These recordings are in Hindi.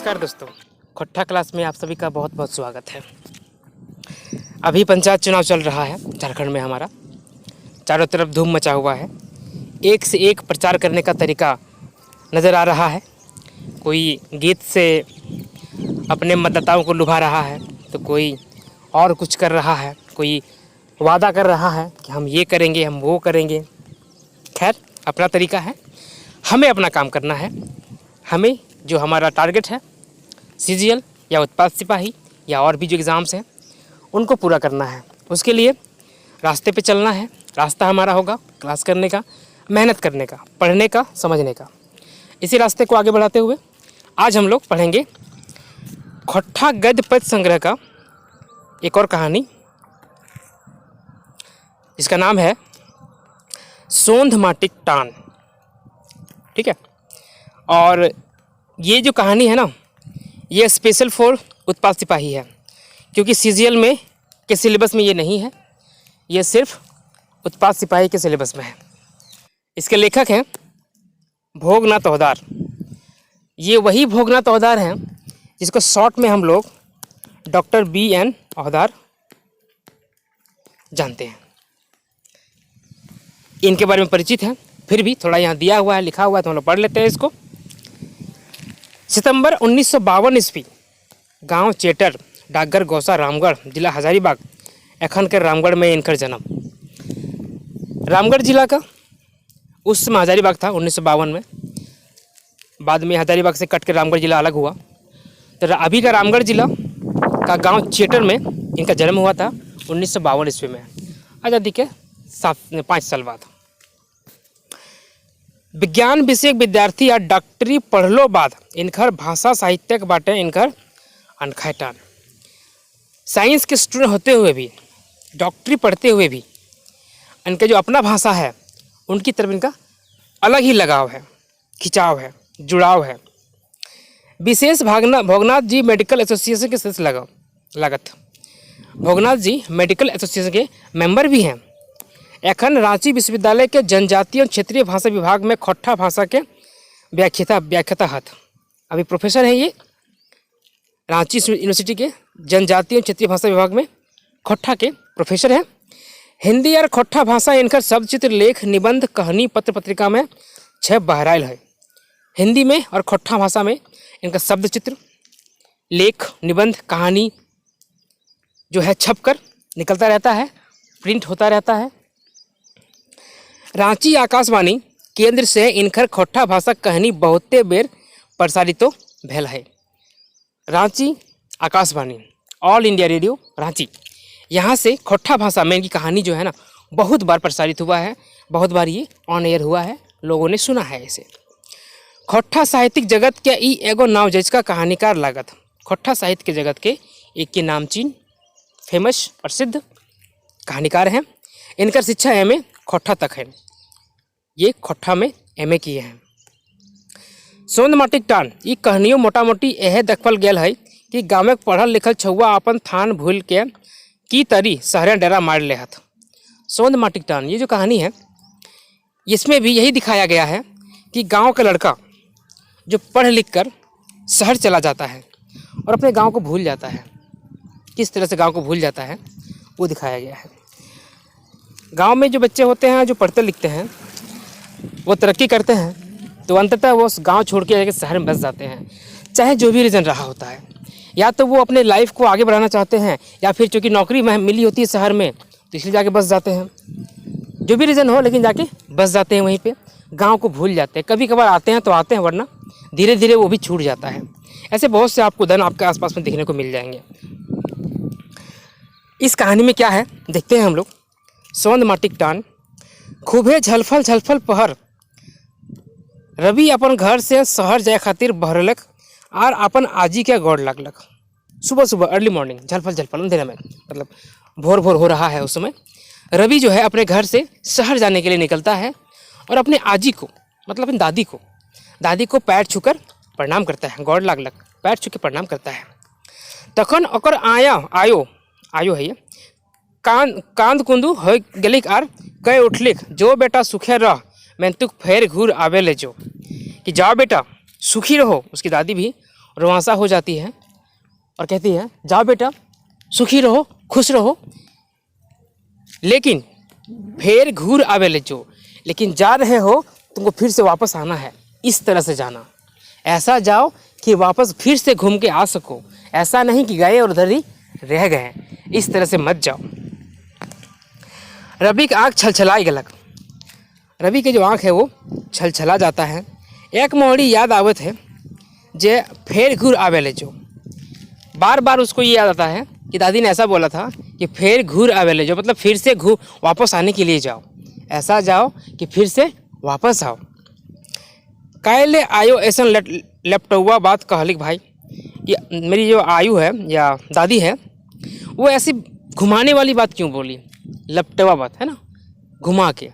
नमस्कार दोस्तों, खट्टा क्लास में आप सभी का बहुत बहुत स्वागत है। अभी पंचायत चुनाव चल रहा है झारखंड में। हमारा चारों तरफ धूम मचा हुआ है। एक से एक प्रचार करने का तरीका नज़र आ रहा है। कोई गीत से अपने मतदाताओं को लुभा रहा है, तो कोई और कुछ कर रहा है, कोई वादा कर रहा है कि हम ये करेंगे, हम वो करेंगे। खैर, अपना तरीका है, हमें अपना काम करना है। हमें जो हमारा टारगेट है सीजीएल या उत्पाद सिपाही या और भी जो एग्ज़ाम्स हैं उनको पूरा करना है। उसके लिए रास्ते पे चलना है। रास्ता हमारा होगा क्लास करने का, मेहनत करने का, पढ़ने का, समझने का। इसी रास्ते को आगे बढ़ाते हुए आज हम लोग पढ़ेंगे खट्टा गद्य पद्य संग्रह का एक और कहानी। इसका नाम है सोंध माटिक टान। ठीक है, और ये जो कहानी है ना, ये स्पेशल फॉर उत्पाद सिपाही है, क्योंकि सीजीएल में के सिलेबस में ये नहीं है। ये सिर्फ उत्पाद सिपाही के सिलेबस में है। इसके लेखक हैं भोगनाथ ओहदार। ये वही भोगनाथ ओहदार हैं जिसको शॉर्ट में हम लोग डॉक्टर BN ओहदार जानते हैं। इनके बारे में परिचित हैं, फिर भी थोड़ा यहाँ दिया हुआ है, लिखा हुआ है, तो हम लोग पढ़ लेते हैं इसको। सितंबर 1952 ईस्वी, गांव चेटर, डाकघर गौसा, रामगढ़, जिला हजारीबाग, एखन के रामगढ़ में इनका जन्म। रामगढ़ जिला का उस समय हजारीबाग था 1952 में। बाद में हजारीबाग से कट के रामगढ़ जिला अलग हुआ। तो अभी का रामगढ़ जिला का गांव चेटर में इनका जन्म हुआ था 1952 ईस्वी में, आज़ादी के 5 साल बाद। विज्ञान विषय विद्यार्थी या डॉक्टरी पढ़लो बाद इनकर भाषा साहित्यक बाटे इनकर अनखैटान। साइंस के स्टूडेंट होते हुए भी, डॉक्टरी पढ़ते हुए भी इनका जो अपना भाषा है उनकी तरफ इनका अलग ही लगाव है, खिंचाव है, जुड़ाव है। विशेष भोगनाथ जी मेडिकल एसोसिएशन के सदस्य लागत। भोगनाथ जी मेडिकल एसोसिएशन के मेंबर भी हैं। एखन रांची विश्वविद्यालय के जनजातीय और क्षेत्रीय भाषा विभाग में खट्टा भाषा के व्याख्याता हत। अभी प्रोफेसर हैं ये रांची यूनिवर्सिटी के जनजातीय और क्षेत्रीय भाषा विभाग में खट्टा के प्रोफेसर हैं। हिंदी और खट्टा भाषा इनका शब्दचित्र, लेख, निबंध, कहानी, पत्र पत्रिका में 6 बहराइल है। हिंदी में और खट्टा भाषा में इनका शब्दचित्र, लेख, निबंध, कहानी जो है छप कर निकलता रहता है, प्रिंट होता रहता है। रांची आकाशवाणी केंद्र से इनकर खट्टा भाषा कहानी बहुते बेर प्रसारित भेल है। Ranchi Akashvani, all India radio Ranchi, यहाँ से खट्टा भाषा में इनकी कहानी जो है ना बहुत बार प्रसारित हुआ है, बहुत बार ये ऑन एयर हुआ है, लोगों ने सुना है इसे। खट्टा साहित्यिक जगत के ई एगो नाव जिसका कहानीकार लागत। खट्टा साहित्य के जगत के एक के नामचीन फेमस प्रसिद्ध कहानीकार हैं। इनकर शिक्षा MA खट्टा तक है। ये खट्टा में MA किए हैं। सोंध माटिक टान ये कहानियों मोटा मोटी यह देखल गेल है कि गाँव में पढ़ल लिखल छुआ अपन थान भूल के की तरी शहर डेरा मार ले हथ। सोंध माटिक टान ये जो कहानी है इसमें भी यही दिखाया गया है कि गांव का लड़का जो पढ़ लिख कर शहर चला जाता है और अपने गांव को भूल जाता है। किस तरह से गांव को भूल जाता है वो दिखाया गया है। गांव में जो बच्चे होते हैं, जो पढ़ते लिखते हैं, वो तरक्की करते हैं, तो अंततः वो उस गांव छोड़ के जाके शहर में बस जाते हैं। चाहे जो भी रीज़न रहा होता है, या तो वो अपने लाइफ को आगे बढ़ाना चाहते हैं, या फिर चूँकि नौकरी मिली होती है शहर में तो इसलिए जाके बस जाते हैं। जो भी रीज़न हो, लेकिन जाके बस जाते हैं वहीं पे, गाँव को भूल जाते हैं। कभी कभार आते हैं तो आते हैं, वरना धीरे धीरे वो भी छूट जाता है। ऐसे बहुत से आपको उदाहरण आपके आसपास में देखने को मिल जाएंगे। इस कहानी में क्या है देखते हैं हम लोग। सोंध माटिक टान खूबे झलफल झलफल पहर रवि अपन घर से शहर जाए खातिर बहरलक और अपन आजी के गौड़ लगलक। सुबह सुबह अर्ली मॉर्निंग, झलफल झलफल अंधेरा में, मतलब भोर भोर हो रहा है उस समय। रवि जो है अपने घर से शहर जाने के लिए निकलता है और अपने आजी को, मतलब अपनी दादी को पैर छूकर प्रणाम करता है। गौड़ लागलक, पैर छू के प्रणाम करता है। तखन ओकर आयो है ये कांद कुंदू हो गलिक आर कह उठलिक, जो बेटा सुखे रह मैं तुक फेर घूर आवे ले जो, कि जाओ बेटा सुखी रहो। उसकी दादी भी रोमांसा हो जाती है और कहती है जाओ बेटा सुखी रहो खुश रहो, लेकिन फिर घूर आवे ले जो, लेकिन जा रहे हो तुमको फिर से वापस आना है, इस तरह से जाना, ऐसा जाओ कि वापस फिर से घूम के आ सको, ऐसा नहीं कि गए और उधर ही रह गए, इस तरह से मत जाओ। रवि की आँख छलछलाई गलक, रवि की जो आँख है वो छलछला जाता है। एक मोहड़ी याद आवत है जे फेर घूर आवे ले जो, बार बार उसको ये याद आता है कि दादी ने ऐसा बोला था कि फिर घूर आवे ले जो, मतलब फिर से वापस आने के लिए जाओ, ऐसा जाओ कि फिर से वापस आओ। कायले आयो ऐसा लपटुआ बात कहलिक भाई, ये मेरी जो आयु है या दादी है वो ऐसी घुमाने वाली बात क्यों बोली, लपटुआ बात है ना, घुमा के,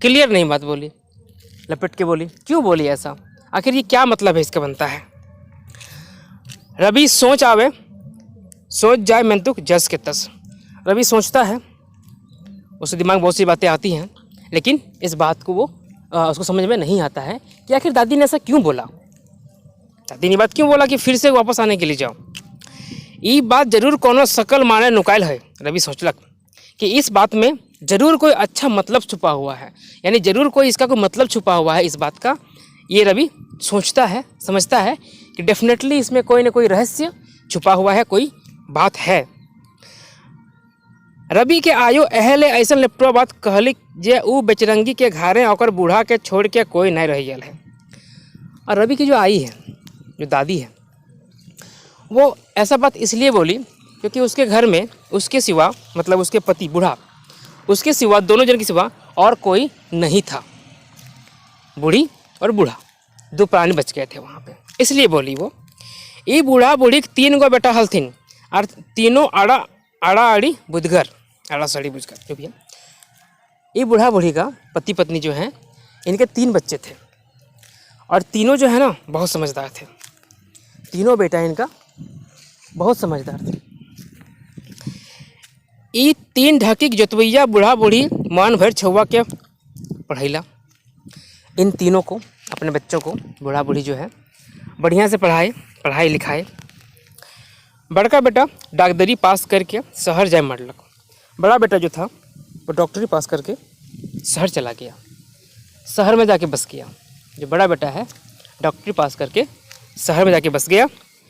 क्लियर नहीं बात बोली, लपेट के बोली, क्यों बोली ऐसा, आखिर ये क्या मतलब है इसका बनता है। रवि सोच आवे सोच जाए मंतुक जस के तस, रवि सोचता है, उसके दिमाग में बहुत सी बातें आती हैं, लेकिन इस बात को वो उसको समझ में नहीं आता है कि आखिर दादी ने ऐसा क्यों बोला, दादी ने बात क्यों बोला कि फिर से वापस आने के लिए जाओ। ये बात जरूर कोनो सकल माने नुकायल है, रवि सोचलक कि इस बात में जरूर कोई अच्छा मतलब छुपा हुआ है, यानी जरूर कोई इसका कोई मतलब छुपा हुआ है इस बात का। ये रवि सोचता है, समझता है कि डेफिनेटली इसमें कोई ना कोई रहस्य छुपा हुआ है, कोई बात है। रवि के आयो अहले ऐसा लेपटो बात कहलिक जे ऊ बेचरंगी के घारे और बूढ़ा के छोड़ के कोई नहीं रह गया है। और रवि की जो आई है, जो दादी है, वो ऐसा बात इसलिए बोली क्योंकि उसके घर में उसके सिवा, मतलब उसके पति बूढ़ा, उसके सिवा, दोनों जन के सिवा और कोई नहीं था। बूढ़ी और बूढ़ा दो प्राणी बच गए थे वहाँ पे, इसलिए बोली वो। ये बूढ़ा बूढ़ी 3 गो बेटा हलथिन और तीनों आड़ा आड़ी बुधगर, आड़ा साड़ी बुझकर जो भी है। ये बूढ़ा बूढ़ी का पति पत्नी जो हैं, इनके 3 बच्चे थे और तीनों जो है ना बहुत समझदार थे, तीनों बेटा इनका बहुत समझदार थे। ये 3 ढकिक जोतवैया बूढ़ा बूढ़ी मान भर छुआ के पढ़ैला, इन तीनों को, अपने बच्चों को बूढ़ा बूढ़ी जो है बढ़िया से पढ़ाई लिखाए। बड़का बेटा डॉक्टरी पास करके शहर जाए मरलक, बड़ा बेटा जो था वो डॉक्टरी पास करके शहर चला गया, शहर में जाके बस गया। जो बड़ा बेटा है डॉक्टरी पास करके शहर में जाके बस गया।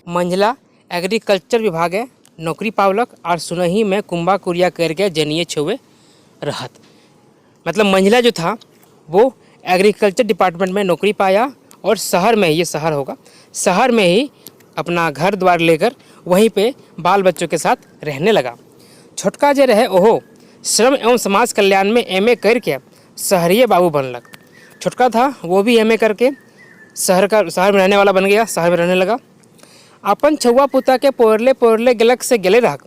मंझला एग्रीकल्चर विभाग है नौकरी पावलक और सुनही में कुंभा कुरिया करके जनिए छुए रहत, मतलब मंझला जो था वो एग्रीकल्चर डिपार्टमेंट में नौकरी पाया और शहर में, ये शहर होगा, शहर में ही अपना घर द्वार लेकर वहीं पे बाल बच्चों के साथ रहने लगा। छोटका जो रहे ओहो श्रम एवं समाज कल्याण में एमए करके शहरीय बाबू बनलक। छोटका था वो भी एमए करके शहर में रहने वाला बन गया, शहर में रहने लगा। अपन छुआ पुता के पोरले गलक से गले रख,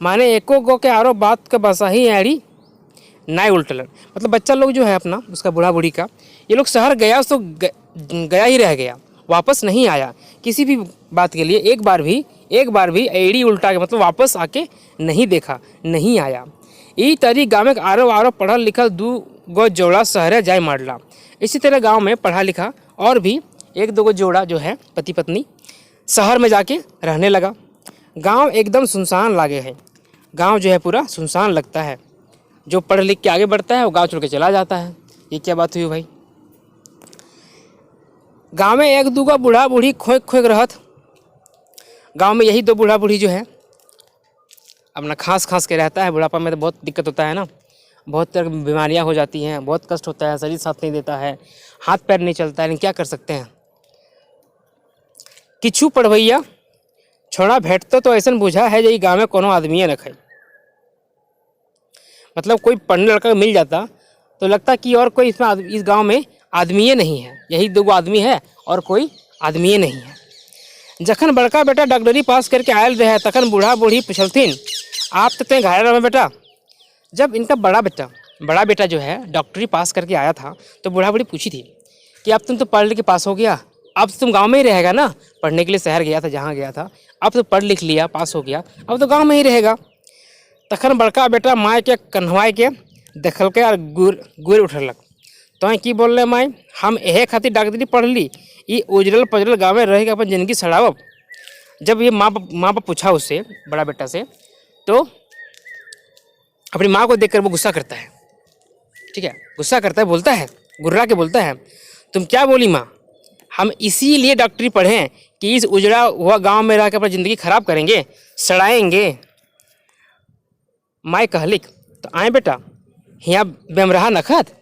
माने एको गो के आरो बात के बसाही एड़ी नाई उल्टलन, मतलब बच्चा लोग जो है अपना, उसका बूढ़ा बूढ़ी का, ये लोग शहर गया तो गया ही रह गया, वापस नहीं आया किसी भी बात के लिए, एक बार भी एड़ी उल्टा के, मतलब वापस आके नहीं देखा, नहीं आया। ई तरी गाँव में आरो पढ़ल लिखल 2 गो जोड़ा शहर जाए मारला। इसी तरह गांव में पढ़ा लिखा और भी 1-2 गो जोड़ा जो है पति पत्नी शहर में जाके रहने लगा। गांव एकदम सुनसान लागे है, गांव जो है पूरा सुनसान लगता है। जो पढ़ लिख के आगे बढ़ता है वो गांव छोड़ के चला जाता है। ये क्या बात हुई भाई। गांव में 1-2 गो बूढ़ा बूढ़ी खोक रहत। गांव में यही 2 बूढ़ा बूढ़ी जो है अपना खांस के रहता है। बुढ़ापा में तो बहुत दिक्कत होता है ना, बहुत तरह की बीमारियां हो जाती हैं, बहुत कष्ट होता है, शरीर साथ नहीं देता है, हाथ पैर नहीं चलता है, लेकिन क्या कर सकते हैं। किछु पढ़वैया छोड़ा भेटते तो ऐसा बुझा है यही गाँव में कोनो आदमी न खाई, मतलब कोई पढ़ने लड़का मिल जाता तो लगता कि और कोई इसमें इस गांव में आदमी नहीं है, यही 2 गो आदमी है और कोई आदमी नहीं है। जखन बड़का बेटा डॉक्टरी पास करके आयल रहे तखन बूढ़ा बूढ़ी पूछलथिन आप तो ते घायल रहे बेटा। जब इनका बड़ा बेटा जो है डॉक्टरी पास करके आया था तो बूढ़ा बूढ़ी पूछी थी कि अब तुम तो पढ़ लिख के पास हो गया, अब तुम गांव में ही रहेगा ना, पढ़ने के लिए शहर गया था जहाँ गया था, अब तो पढ़ लिख लिया, पास हो गया, अब तो गाँव में ही रहेगा। तखन बड़का बेटा माय के कन्हवाई के देखल के और गुर उठलक। तो की बोल रहे माई, हम यहे खातिर डॉक्टरी पढ़ ली, ये उजरल पजरल गाँव में रह के अपन जिंदगी सड़ावब, जब ये माँ बाप पूछा उससे, बड़ा बेटा से, तो अपनी माँ को देखकर वो गुस्सा करता है, ठीक है, गुस्सा करता है, बोलता है, गुर्रा के बोलता है, तुम क्या बोली माँ, हम इसीलिए डॉक्टरी पढ़े हैं कि इस उजड़ा हुआ गांव में रहकर अपनी ज़िंदगी खराब करेंगे, सड़ाएंगे। माँ कहलिक तो आए बेटा यहाँ बेमरहा नखत।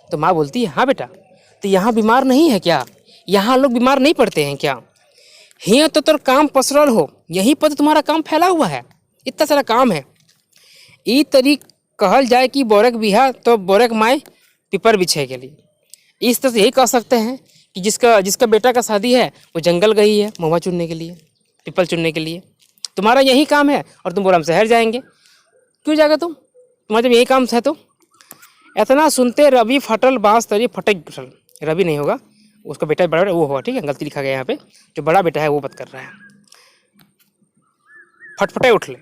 तो माँ बोलती है हाँ बेटा, तो यहाँ बीमार नहीं है क्या, यहाँ लोग बीमार नहीं पड़ते हैं क्या, यहाँ तो तोर काम पसरल हो, यहीं पर तो तुम्हारा काम फैला हुआ है, इतना सारा काम है। ई तरी कहल जाए कि बोरक बिहा तो बोरक माए पिपर बिछे के लिए, इस तरह से यही कह सकते हैं कि जिसका बेटा का शादी है वो जंगल गई है महुआ चुनने के लिए, पीपल चुनने के लिए, तुम्हारा यही काम है और तुम बोल हम शहर जाएंगे। क्यों जाएगा तुम्हारा जब यही काम है तो। इतना सुनते रवि फटल बांस तरी फटक फटल, रवि नहीं होगा, उसका बेटा बड़ा वो होगा, ठीक है, गलती लिखा गया यहाँ पे, जो बड़ा बेटा है वो बात कर रहा है। फटफटे उठले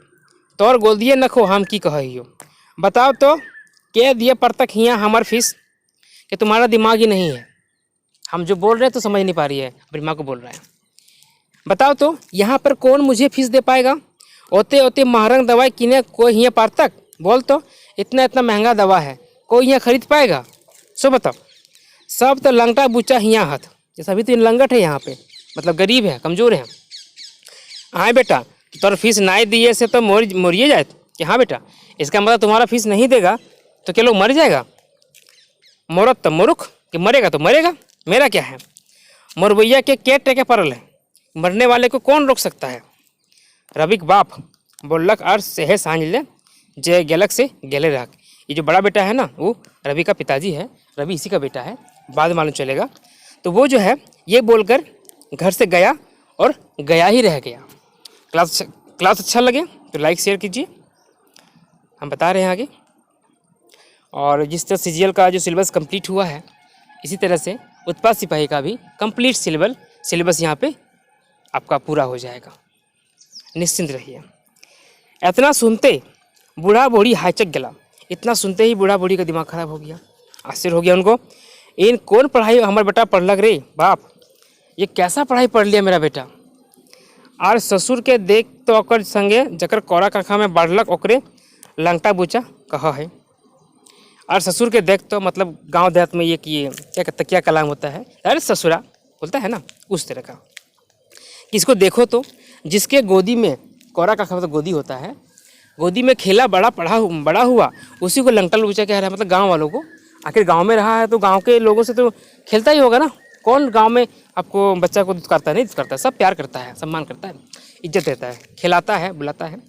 तोर गोल दिए नखो हम की कहियो, बताओ तो के दिए पर तक हियाँ हमार फीस, कि तुम्हारा दिमाग ही नहीं है, हम जो बोल रहे हैं तो समझ नहीं पा रही है, अपनी माँ को बोल रहा है, बताओ तो यहाँ पर कौन मुझे फीस दे पाएगा, ओते ओते महंग दवाई किने कोई यहाँ पर तक, बोल तो इतना इतना महंगा दवा है कोई यहाँ खरीद पाएगा, सो बताओ, सब तो लंगटा बुच्चा हियाँ हाथ, जैसा अभी तो लंगट है यहाँ पे, मतलब गरीब है, कमज़ोर है। हाँ बेटा तोर फीस नहीं दिए से तो मोरिए जाए कि हाँ बेटा, इसका मतलब तुम्हारा फीस नहीं देगा तो क्या लोग मर जाएगा, मोरत तो मुरुख कि मरेगा तो मरेगा, मेरा क्या है, मोरबैया के टेके परल है, मरने वाले को कौन रोक सकता है। रवि के बाप बोलक और सेहे सांझ ले जे गेलक से गेले रख। ये जो बड़ा बेटा है ना वो रवि का पिताजी है, रवि इसी का बेटा है, बाद मालूम चलेगा। तो वो जो है ये बोलकर घर से गया और गया ही रह गया। क्लास अच्छा लगे तो लाइक शेयर कीजिए, हम बता रहे हैं आगे। और जिस तरह सीजीएल का जो सिलेबस कंप्लीट हुआ है, इसी तरह से उत्पाद सिपाही का भी कंप्लीट सिलेबस यहाँ पे आपका पूरा हो जाएगा, निश्चिंत रहिए। इतना सुनते बूढ़ा बूढ़ी हाईचक गला, इतना सुनते ही बूढ़ा बूढ़ी का दिमाग खराब हो गया, आश्चर्य हो गया उनको, इन कौन पढ़ाई हमारा बेटा पढ़ लग रे बाप, ये कैसा पढ़ाई पढ़ लिया मेरा बेटा। और ससुर के देख तो ओकर संगे जकर कोरा कखा में बढ़लक ओकरे लंगटा बुचा कहा है। और ससुर के देख तो मतलब गांव देहात में ये कि क्या तकिया कलाम होता है, अरे ससुरा बोलता है ना, उस तरह का। किसको देखो तो जिसके गोदी में कोरा कखा मतलब गोदी होता है, गोदी में खेला बड़ा हुआ उसी को लंगटा बुचा कह रहा है, मतलब गाँव वालों को। आखिर गाँव में रहा है तो गाँव के लोगों से तो खेलता ही होगा ना, कौन गांव में आपको बच्चा को दुत्कारता है, नहीं दुत्कारता है, सब प्यार करता है, सम्मान करता है, इज्जत देता है, खिलाता है, बुलाता है।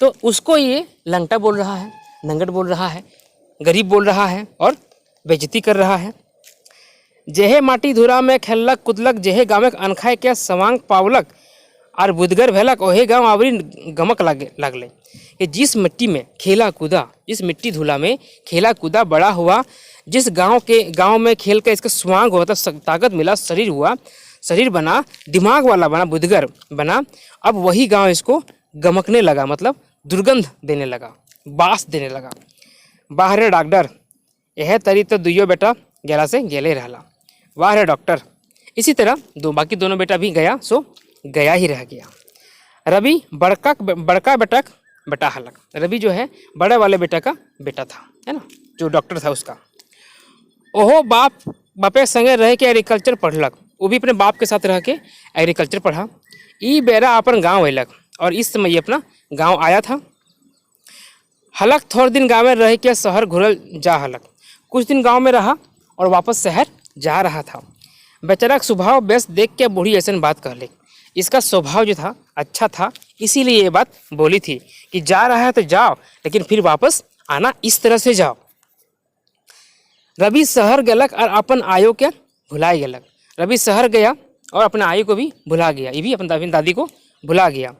तो उसको ये लंगटा बोल रहा है, नंगट बोल रहा है, गरीब बोल रहा है और बेइज्जती कर रहा है। जेहे माटी धुरा में खेललक कुदलक, जेहे गाँव में अनखाए के सवांग पावलक और बुदगर भेलक, ओहे गाँव आवरी गमक लागले। कि जिस मिट्टी में खेला कूदा, जिस मिट्टी धुला में खेला कूदा बड़ा हुआ, जिस गांव में खेल कर इसका स्वांग होता, ताकत मिला, शरीर बना, दिमाग वाला बना, बुदगर बना, अब वही गांव इसको गमकने लगा, मतलब दुर्गंध देने लगा, बास देने लगा। बाहरे डॉक्टर यह तरी तो दुइयो बेटा गेला से गेले रहला, बाहरे डॉक्टर। इसी तरह बाकी दोनों बेटा भी गया सो गया ही रह गया। रवि बड़का बेटा हलक, रवि जो है बड़े वाले बेटा का बेटा था, है ना, जो डॉक्टर था उसका। ओहो बापे संगे रह के एग्रीकल्चर पढ़लक, वो भी अपने बाप के साथ रह के एग्रीकल्चर पढ़ा। ई बेरा अपन गांव अयलक और इस समय ये अपना गांव आया था। हलक थोड़े दिन गाँव में रह के शहर घुरल जा हलक, कुछ दिन गांव में रहा और वापस शहर जा रहा था। बेचारा का स्वभाव बेस देख के बूढ़ी ऐसा बात कहले, इसका स्वभाव जो था अच्छा था, इसीलिए ये बात बोली थी कि जा रहा है तो जाओ, लेकिन फिर वापस आना इस तरह से जाओ। रवि शहर गलक और अपन आयो के भुला गलक। रवि शहर गया और अपने आयु को भी भुला गया, ये भी अपनी दादी को भुला गया।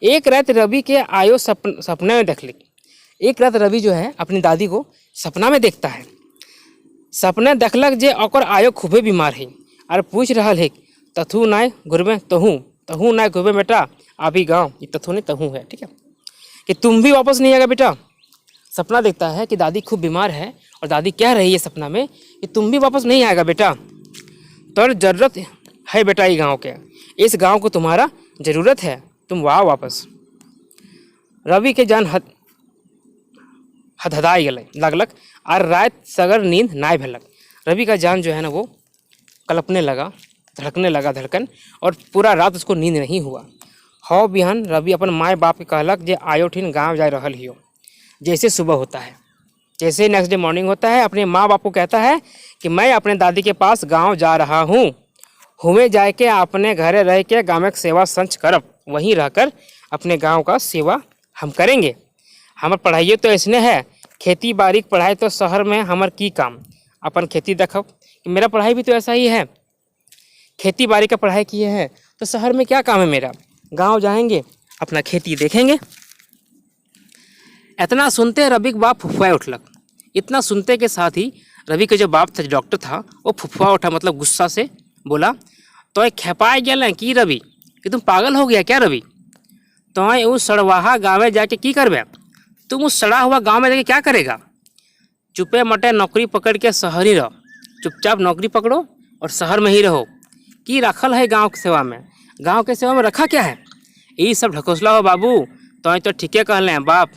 एक रात रवि के आयो सपने में देख ली। एक रात रवि जो है अपनी दादी को सपना में देखता है। सपने देखलक जे ओकर आयो खूबे बीमार है और पूछ रहा है तथु नाय घुरबे तहू नाय घुरबे बेटा, अभी गाँव ये तथु नहीं तहू है, ठीक है, कि तुम भी वापस नहीं आएगा बेटा। सपना देखता है कि दादी खूब बीमार है और दादी कह रही है सपना में कि तुम भी वापस नहीं आएगा बेटा, तो जरूरत है बेटा ये गांव के, इस गांव को तुम्हारा ज़रूरत है, तुम वाह वापस। रवि के जान हदहदाई गल लगलक और रात सगर नींद नाय भेलक। रवि का जान जो है ना वो कलपने लगा, धड़कने लगा धड़कन, और पूरा रात उसको नींद नहीं हुआ। हौ बिहान रवि अपन माए बाप के कहलक जे आयोठिन गाँव जा रहल हियो। जैसे सुबह होता है, जैसे नेक्स्ट डे मॉर्निंग होता है, अपने माँ बाप को कहता है कि मैं अपने दादी के पास गांव जा रहा हूँ। हुए जाए के अपने घरे रह के गाँव में सेवा संच करब, वहीं रहकर अपने गांव का सेवा हम करेंगे। हमार पढ़ाइए तो ऐसने है, खेती बाड़ी की पढ़ाई तो शहर में हमार की काम, अपन खेती देखब कि मेरा पढ़ाई भी तो ऐसा ही है, खेती बाड़ी का पढ़ाई किए हैं तो शहर में क्या काम है मेरा, गांव जाएंगे अपना खेती देखेंगे। इतना सुनते रवि के बाप फुफुआ उठलक। इतना सुनते के साथ ही रवि के जो बाप था, डॉक्टर था, वो फुफुआ उठा, मतलब गुस्सा से बोला, तो खेपाए गया कि रवि कि तुम पागल हो गया क्या रवि, तो उस सड़वाहा गाँव में जाके की करबे, तुम उस सड़ा हुआ गाँव में जाके क्या करेगा। चुपे मटे नौकरी पकड़ के शहर ही रहो, चुपचाप नौकरी पकड़ो और शहर में ही रहो। कि रखल है गांव की सेवा में, गांव के सेवा में रखा क्या है, यही सब ढकोसला हो बाबू। तो ठीके कहले हैं बाप,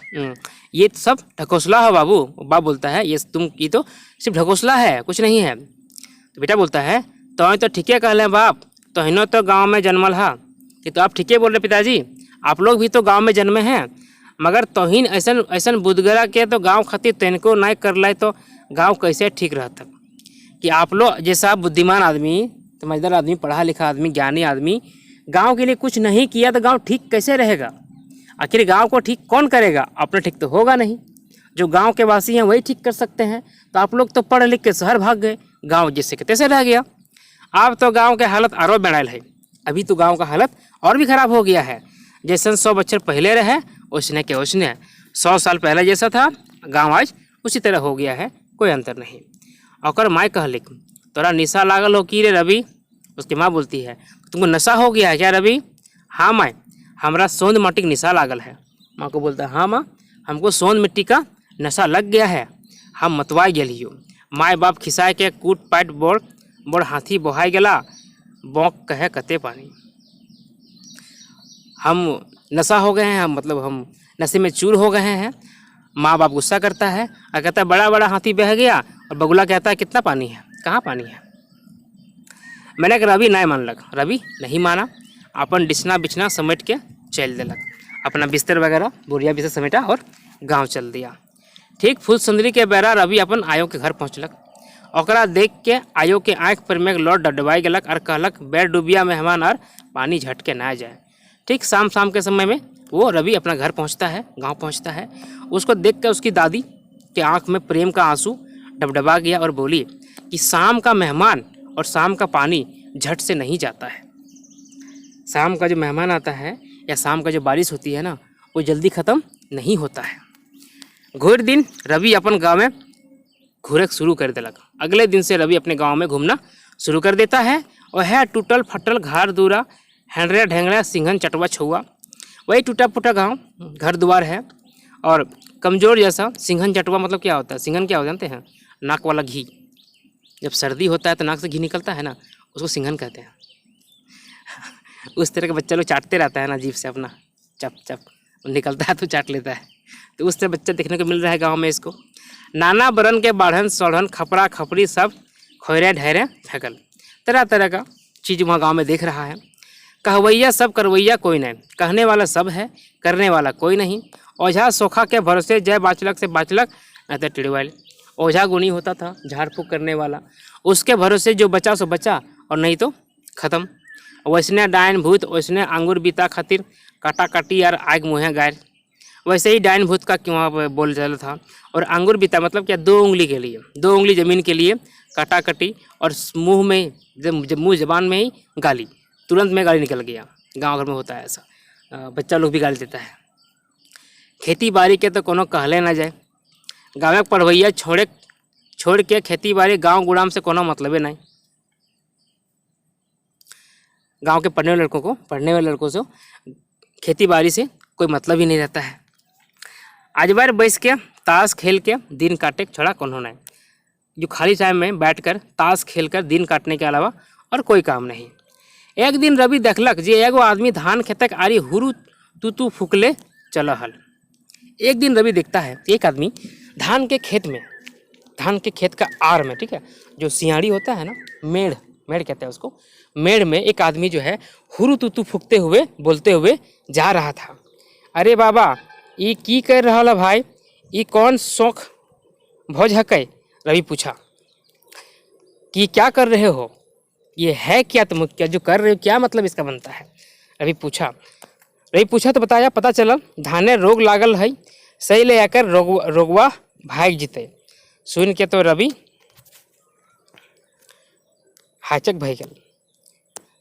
ये सब ढकोसला हो बाबू। बाप बोलता है ये तुम ये तो सिर्फ ढकोसला है, कुछ नहीं है। तो बेटा बोलता है तो ठीके कहले हैं बाप, तोहिनो तो गाँव में जन्मल हा। ये तो आप ठीके बोल रहे पिताजी, आप लोग भी तो गाँव में जन्मे हैं, मगर तोहिन ऐसन ऐसन बुदगरा के तो गांव खातिर तनको नहीं कर लाए तो गांव कैसे ठीक रहता। कि आप लोग जैसा बुद्धिमान आदमी, समझदार आदमी, पढ़ा लिखा आदमी, ज्ञानी आदमी गांव के लिए कुछ नहीं किया तो गांव ठीक कैसे रहेगा। आखिर गांव को ठीक कौन करेगा, अपने ठीक तो होगा नहीं। जो गांव के वासी हैं वही ठीक कर सकते हैं। तो आप लोग तो पढ़ लिख के शहर भाग गए, गाँव जैसे कि तैसे रह गया। अब तो गाँव के हालत आरो बेड़ायल है, अभी तो गाँव का हालत और भी खराब हो गया है। जैसे 100 बच्चर पहले रहे उसने के उसने 100 साल पहले जैसा था गांव आज उसी तरह हो गया है, कोई अंतर नहीं। और माँ कहलिक तोरा निशा लागल हो कि रे रवि। उसकी माँ बोलती है तुमको नशा हो गया है क्या रवि। हाँ माँ, हमरा सोंद माटी का निशा लागल है। माँ को बोलता है हाँ माँ, हमको सोंद मिट्टी का नशा लग गया है, हम मतवाई गेलियो। माए बाप खिसाए के कूट पाट बोड़ हाथी बोहाई गेला, बौक कहे कते पानी। हम नशा हो गए हैं, मतलब हम नशे में चूर हो गए हैं। माँ बाप गुस्सा करता है और कहता है बड़ा बड़ा हाथी बह गया, और बगुला कहता है कितना पानी है, कहाँ पानी है। मैंने कहा रवि नहीं मानलक, रवि नहीं माना, अपन बिछना बिछना समेट के चल दिलक, अपना बिस्तर वगैरह बोरिया बिस्तर समेटा और गांव चल दिया। ठीक फूल सुंदरी के बेरा रवि अपन आयो के घर पहुँचलक। ओकरा देख के आयो के आँख पर में लौट डडवाई गलक और कहलक बैर डूबिया मेहमान और पानी झटके ना जाए। ठीक शाम के समय में वो रवि अपना घर पहुंचता है, गांव पहुंचता है। उसको देख कर उसकी दादी के आंख में प्रेम का आंसू डबडबा गया और बोली कि शाम का मेहमान और शाम का पानी झट से नहीं जाता है। शाम का जो मेहमान आता है या शाम का जो बारिश होती है ना, वो जल्दी ख़त्म नहीं होता है। घोर दिन रवि अपन गाँव में घूरे शुरू कर देलक। अगले दिन से रवि अपने गाँव में घूमना शुरू कर देता है। और है टूटल फटल घर दूरा, हेंडरे ढेंगड़ा सिंघन चटवा छुआ, वही टूटा फूटा गांव घर द्वार है। और कमज़ोर जैसा सिंघन चटवा मतलब क्या होता है, सिंघन क्या हो जानते हैं, नाक वाला घी। जब सर्दी होता है तो नाक से घी निकलता है ना, उसको सिंघन कहते हैं। उस तरह के बच्चा लोग चाटते रहता है ना जीभ से अपना, चप चप निकलता है तो चाट लेता है। तो उस तरह बच्चा देखने को मिल रहा है गाँव में इसको। नाना बरन के बाढ़न सोढ़न खपरा खपरी सब खोरे ढेरे फेंकल, तरह तरह का चीज़ वहाँ गाँव में देख रहा है। कहवैया सब करवैया कोई नहीं, कहने वाला सब है करने वाला कोई नहीं। ओझा सोखा के भरोसे जय बाचलक से बाचलक न तो टिड़वाइल। ओझा गुणी होता था झाड़ फूँक करने वाला, उसके भरोसे जो बचा सो बचा और नहीं तो ख़त्म। वैसने डायन भूत वैसने आंगूर बीता खातिर काटा काटी और आग मुँहे गाय। वैसे ही डायन भूत का क्यों बोल चला था। और आंगूर बीता मतलब क्या, 2 उंगली के लिए, 2 उंगली ज़मीन के लिए काटा कटी, और मुँह में जब मुँह जबान में ही गाली, तुरंत में गाली निकल गया। गांव घर में होता है ऐसा, बच्चा लोग भी गाली देता है। खेती बाड़ी के तो कोनो कहले ना जाए, गाँव में पढ़वैया छोड़ के खेती बाड़ी गाँव गुड़ाम से कोनो मतलबे नहीं। गांव के पढ़ने वाले लड़कों से खेती बाड़ी से कोई मतलब ही नहीं रहता है। आज बार बैस के ताश खेल के दिन काटे छोड़ा कोनो नहीं। जो खाली टाइम में बैठकर ताश खेलकर दिन काटने के अलावा और कोई काम नहीं। एक दिन रवि देखलक जे एगो आदमी धान खेतक आरी हुरु तू फूकले चल हल। एक दिन रवि देखता है एक आदमी धान के खेत का आर में, ठीक है, जो सियाड़ी होता है ना, मेढ़ कहते हैं उसको, मेढ़ में एक आदमी जो है हुरु तू फूकते हुए बोलते हुए जा रहा था। अरे बाबा ये की कर रहा है भाई, ये कौन शौक भोज हकै? रवि पूछा कि क्या कर रहे हो, ये है क्या, तुम क्या जो कर रहे हो क्या मतलब इसका बनता है? रवि पूछा तो बताया, पता चला धाने रोग लागल है, सही ले आकर रोगवा भाग जीते। सुन के तो रवि हाचक भाई गल।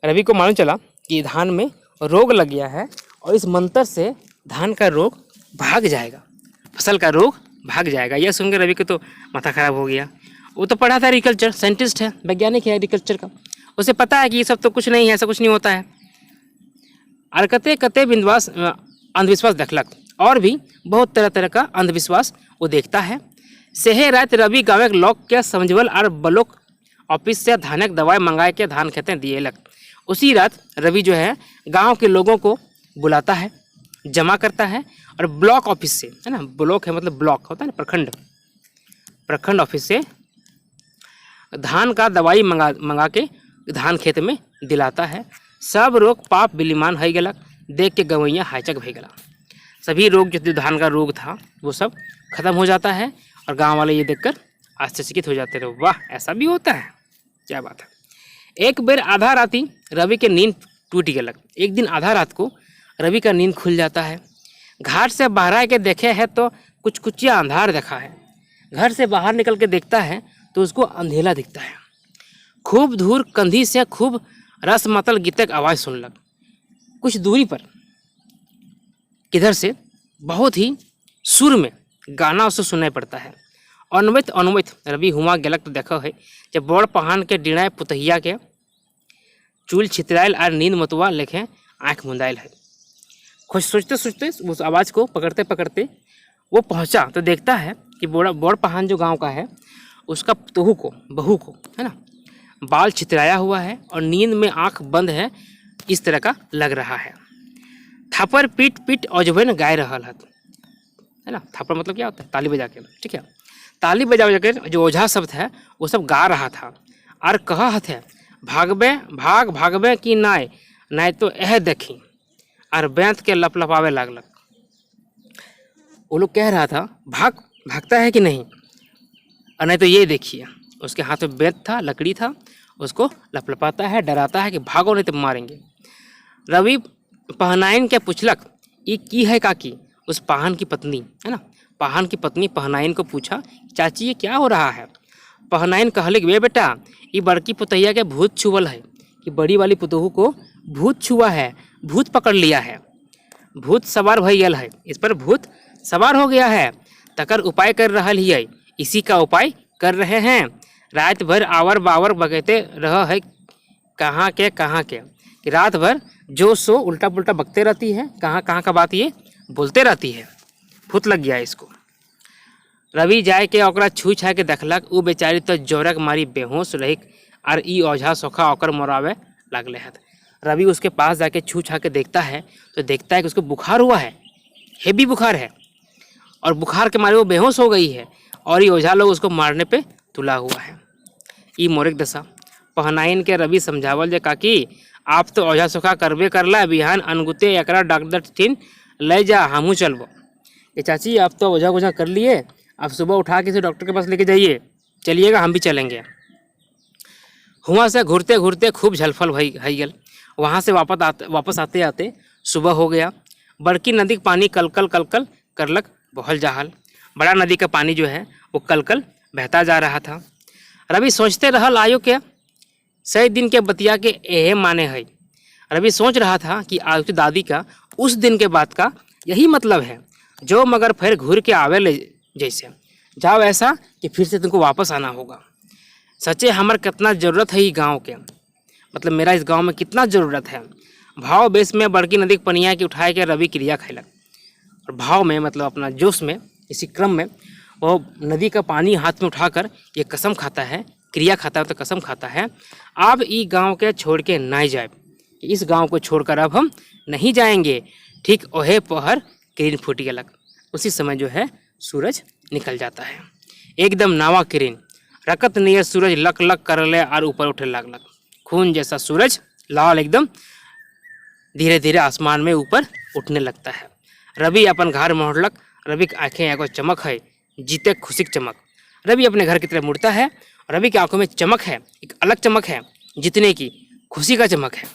रवि को मालूम चला कि धान में रोग लग गया है और इस मंत्र से धान का रोग भाग जाएगा, फसल का रोग भाग जाएगा। यह सुनकर रवि को तो माथा खराब हो गया। वो तो पढ़ा था एग्रीकल्चर, साइंटिस्ट है, वैज्ञानिक है एग्रीकल्चर का, उसे पता है कि ये सब तो कुछ नहीं है, ऐसा कुछ नहीं होता है। और कते अंधविश्वास देखलक, और भी बहुत तरह तरह का अंधविश्वास वो देखता है। सेहे रात रवि गाँव लोग के समझवल और ब्लॉक ऑफिस से धानक दवाई मंगाए के धान खेते दिएलक। उसी रात रवि जो है गांव के लोगों को बुलाता है, जमा करता है, और ब्लॉक ऑफिस से, है ना, ब्लॉक है मतलब ब्लॉक होता है ना, प्रखंड ऑफिस से धान का दवाई मंगा के धान खेत में दिलाता है। सब रोग पाप बिलीमान हो गलक, देख के गवैया हाचक भय गला। सभी रोग जो धान का रोग था वो सब खत्म हो जाता है, और गांव वाले ये देखकर आश्चर्यचकित हो जाते रहे, वाह ऐसा भी होता है, क्या बात है। एक बेर आधा राती रवि के नींद टूट गलक। एक दिन आधा रात को रवि का नींद खुल जाता है। घाट से बाहर आके देखे है तो कुछ अंधार देखा है। घर से बाहर निकल के देखता है तो उसको अंधेला दिखता है। खूब दूर कंधी से खूब रस मतल गीतक आवाज़ सुनलक। कुछ दूरी पर किधर से बहुत ही सुर में गाना उसे सुनाई पड़ता है। अनुमित रवि हुआ गलक तो देखा है जब बड़ पहान के डिड़ाए पुतहिया के चूल छितरायल और नींद मतुआ लेखे आँख मुंदायल है। खुश सोचते उस आवाज़ को पकड़ते पकड़ते वो पहुंचा तो देखता है कि बड़ पहान जो गांव का है उसका बहू को है ना, बाल छितराया हुआ है और नींद में आंख बंद है, इस तरह का लग रहा है। थापर पीट औजबन गाय रहल है ना। थापर मतलब क्या होता है? ताली बजा के, ठीक है। ताली बजा के जो ओझा शब्द है वो सब गा रहा था और कहा है भागबे कि नाय तो यह देखी, और बैंत के लपलपावे लागलक। वो लोग कह रहा था भागता है कि नहीं, और नहीं तो ये देखिए उसके हाथ में बेंत था, लकड़ी था, उसको लपलपाता है, डराता है कि भागो नहीं तो मारेंगे। रवि पहनाइन के पूछलक ये की है काकी, उस पहान की पत्नी है ना, पहान की पत्नी पहनाइन को पूछा चाची ये क्या हो रहा है। पहनाइन कहले वे बेटा ये बड़की पुतैया के भूत छुअल है, कि बड़ी वाली पुतहू को भूत छुआ है, भूत पकड़ लिया है, भूत सवार भइल है, इस पर भूत सवार हो गया है, तकर उपाय कर रहा है, इसी का उपाय कर रहे हैं। रात भर आवर बावर बगते रह है, कहाँ के कि रात भर जो सो उल्टा पुल्टा बकते रहती है, कहाँ का बात ये बोलते रहती है, भूत लग गया इसको। रवि जाए के ओकरा छू छा के देखलक, वो बेचारी तो जोरक मारी बेहोश रही और ई ओझा सोखा ओकर मोरावे लगले है। रवि उसके पास जाके छू छा के देखता है तो देखता है कि उसको बुखार हुआ है, हेवी बुखार है, और बुखार के मारे वो बेहोश हो गई है, और ये ओझा लोग उसको मारने पे तुला हुआ है। ई मोरिक दशा पहनाइन के रवि समझावल जे काकी आप तो ओझा सोखा करबे करला, बिहान अनगुते एकरा डॉक्टर ठीन ले जा, हमू चलबो। ये चाची आप तो ओझा कर लिए, आप सुबह उठा के इसे डॉक्टर के पास लेके जाइए, चलिएगा हम भी चलेंगे। हुआ से घूरते घूरते खूब झलफल भई गल। वहाँ से वापस आते आते सुबह हो गया। बड़की नदी का पानी कलकल करलक बहल जाहल। बड़ा नदी का पानी जो है वो कलकल बहता जा रहा था। रवि सोचते रहल आयु के सही दिन के बतिया के एहे माने है। रवि सोच रहा था कि आयु की दादी का उस दिन के बाद का यही मतलब है, जो मगर फिर घूर के आवे ले जैसे जाओ ऐसा कि फिर से तुमको वापस आना होगा। सच्चे हमार कितना ज़रूरत है ये गांव के, मतलब मेरा इस गांव में कितना ज़रूरत है। भाव बेस में बड़की नदी के पनिया की उठाए के रवि क्रिया खैलक, और भाव में मतलब अपना जोश में, इसी क्रम में वो नदी का पानी हाथ में उठाकर ये कसम खाता है, क्रिया खाता है तो कसम खाता है, अब ई गांव के छोड़ के नहीं जाए, कि इस गांव को छोड़कर अब हम नहीं जाएंगे। ठीक ओहे पहर किरण फूटी अलग, उसी समय जो है सूरज निकल जाता है। एकदम नावा किरण रकत नियर सूरज लक लक कर ले और ऊपर उठे लग, खून जैसा सूरज लाल एकदम धीरे धीरे आसमान में ऊपर उठने लगता है। रवि अपन घर मोड़लक, रवि की आंखें एगो चमक है, जीते खुशी की चमक। रवि अपने घर की तरफ मुड़ता है, रवि की आंखों में चमक है, एक अलग चमक है, जीतने की खुशी का चमक है।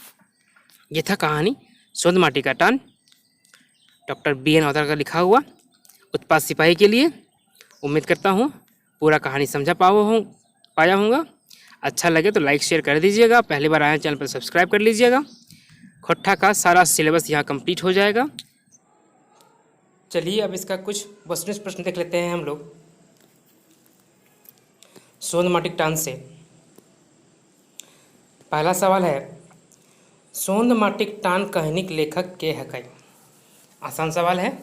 ये था कहानी सोंद माटी का टान, डॉक्टर BN औधर का लिखा हुआ, उत्पाद सिपाही के लिए। उम्मीद करता हूँ पूरा कहानी समझा पाया होगा। अच्छा लगे तो लाइक शेयर कर दीजिएगा। पहली बार आए चैनल पर सब्सक्राइब कर लीजिएगा। खोट्ठा का सारा सिलेबस यहाँ कंप्लीट हो जाएगा। चलिए अब इसका कुछ वस्तुनिष्ठ प्रश्न देख लेते हैं हम लोग सोंद माटिक टान से। पहला सवाल है, सोंद माटिक टान कहानी के लेखक के हकई। आसान सवाल है।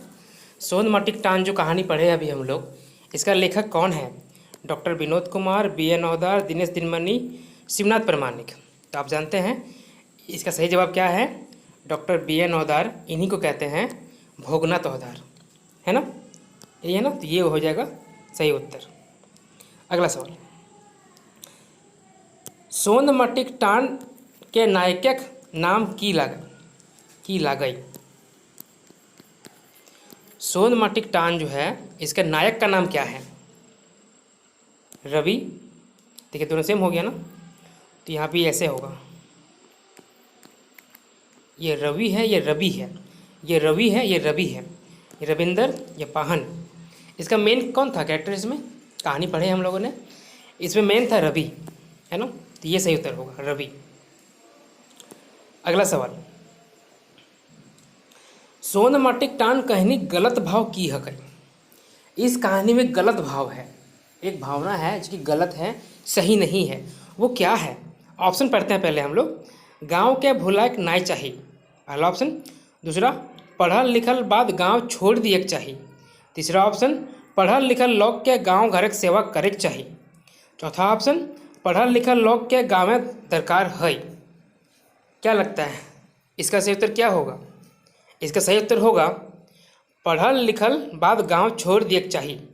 सोंद माटिक टान जो कहानी पढ़े अभी हम लोग, इसका लेखक कौन है? डॉक्टर विनोद कुमार, BN औधर, दिनेश दिनमणि, शिवनाथ प्रमाणिक। तो आप जानते हैं इसका सही जवाब क्या है? डॉक्टर BN औधर, इन्हीं को कहते हैं भोगनाथ औधर, है ना? ये है ना, तो ये हो जाएगा सही उत्तर। अगला सवाल, सोंद माटिक टान के नायकक नाम की लागई। सोंद माटिक टान जो है, इसके नायक का नाम क्या है? रवि। देखिए दोनों सेम हो गया ना, तो यहाँ भी ऐसे होगा, ये रवि है, ये रवि है, ये रवि है, ये रवि है, ये रविंदर, ये पाहन। इसका मेन कौन था कैरेक्टर? इसमें कहानी पढ़े हम लोगों ने, इसमें मेन था रवि, है ना? तो ये सही उत्तर होगा रवि। अगला सवाल, सोंद माटिक टान कहानी गलत भाव की हकई। इस कहानी में गलत भाव है, एक भावना है जो कि गलत है, सही नहीं है। वो क्या है? ऑप्शन पढ़ते हैं पहले हम लोग। गांव के भुलायक नाय चाहिए, पहला ऑप्शन। दूसरा, पढ़ल लिखल बाद गांव छोड़ दिए चाहिए। तीसरा ऑप्शन, पढ़ल लिखल लोग के गांव घरक सेवा करे चाहिए। चौथा ऑप्शन, पढ़ल लिखल लोग के गाँव में दरकार है। क्या लगता है इसका सही उत्तर क्या होगा? इसका सही उत्तर होगा पढ़ल लिखल बाद गांव छोड़ दिए चाहिए।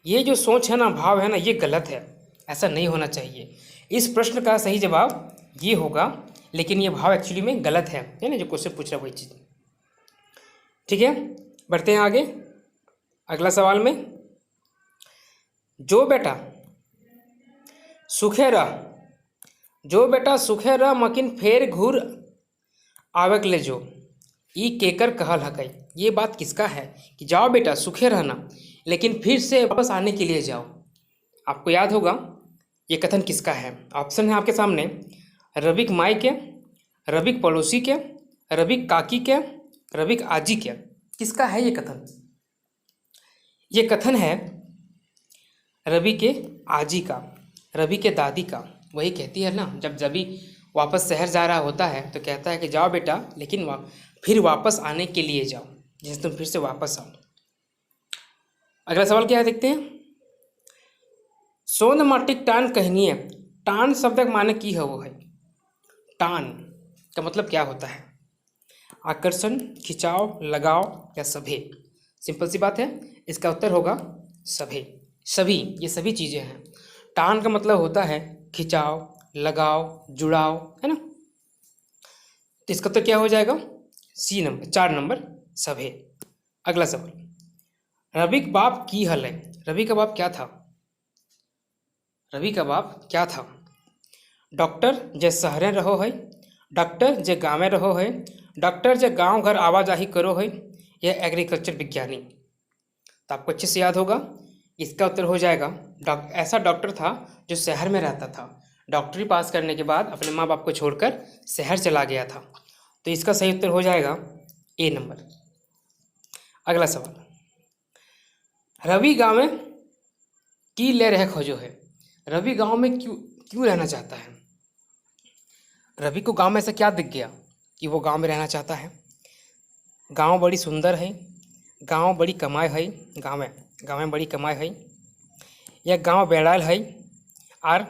ये जो सोच है ना, भाव है ना, ये गलत है, ऐसा नहीं होना चाहिए। इस प्रश्न का सही जवाब ये होगा, लेकिन ये भाव एक्चुअली में गलत है ना? जो क्वेश्चन पूछ रहा है वही चीज़। ठीक है, बढ़ते हैं आगे अगला सवाल में। जो बेटा सुखे रह मकिन फेर घूर आवक ले जो, ई केकर कहल हकई। ये बात किसका है कि जाओ बेटा सुखे रहना, लेकिन फिर से वापस आने के लिए जाओ। आपको याद होगा ये कथन किसका है? ऑप्शन है आपके सामने, रविक माई के, रविक पड़ोसी के, रविक काकी के, रविक आजी के। किसका है ये कथन? ये कथन है रवि के आजी का, रवि के दादी का। वही कहती है ना, जब रवि वापस शहर जा रहा होता है तो कहता है कि जाओ बेटा, लेकिन फिर वापस आने के लिए जाओ, जैसे तुम फिर से वापस आओ। अगला सवाल क्या है देखते हैं। सोंद माटिक टान कहनिए। टान शब्द का माने की है वो है। टान का मतलब क्या होता है? आकर्षण, खिंचाव, लगाव या सभे। सिंपल सी बात है, इसका उत्तर होगा सभे। सभी, ये सभी चीज़ें हैं। टान का मतलब होता है खिंचाव, लगाव, जुड़ाव, है ना? तो इसका उत्तर क्या हो जाएगा? C नंबर, 4 नंबर सभे। अगला सवाल, रविक बाप की हल है। रवि का बाप क्या था? रवि का बाप क्या था? डॉक्टर जे शहरे रहो है, डॉक्टर जे गाँव में रहो है, डॉक्टर जे गांव घर आवाजाही करो है, या एग्रीकल्चर विज्ञानी। तो आपको अच्छे से याद होगा, इसका उत्तर हो जाएगा ऐसा डॉक्टर था जो शहर में रहता था, डॉक्टरी पास करने के बाद अपने माँ बाप को छोड़कर शहर चला गया था। तो इसका सही उत्तर हो जाएगा A नंबर। अगला सवाल, रवि गाँव में की ले रहे खोजो है। रवि गांव में क्यों रहना चाहता है? रवि को गांव में ऐसा क्या दिख गया कि वो गांव में रहना चाहता है? गांव बड़ी सुंदर है, गांव बड़ी कमाई है, गांव में बड़ी कमाई है, या गांव बेड़ाल है और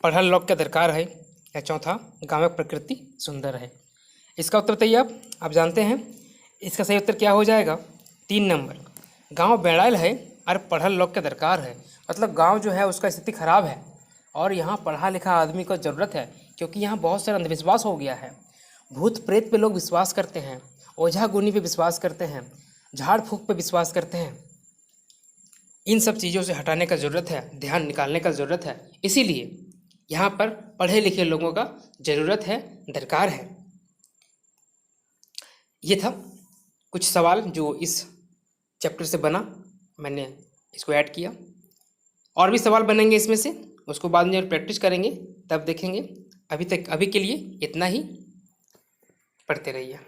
पढ़ल लोग के दरकार है, या चौथा गाँव में प्रकृति सुंदर है। इसका उत्तर बताइए आप जानते हैं इसका सही उत्तर क्या हो जाएगा? 3 नंबर, गांव बेड़ाइल है और पढ़ल लोग के दरकार है। मतलब गांव जो है उसका स्थिति खराब है और यहाँ पढ़ा लिखा आदमी को ज़रूरत है, क्योंकि यहाँ बहुत सारा अंधविश्वास हो गया है। भूत प्रेत पे लोग विश्वास करते हैं, ओझा गुनी पे विश्वास करते हैं, झाड़ फूक पे विश्वास करते हैं। इन सब चीज़ों से हटाने का ज़रूरत है, ध्यान निकालने का ज़रूरत है। इसीलिए यहाँ पर पढ़े लिखे लोगों का ज़रूरत है, दरकार है। ये था कुछ सवाल जो इस चैप्टर से बना, मैंने इसको ऐड किया। और भी सवाल बनेंगे इसमें से, उसको बाद में प्रैक्टिस करेंगे तब देखेंगे। अभी के लिए इतना ही, पढ़ते रहिए।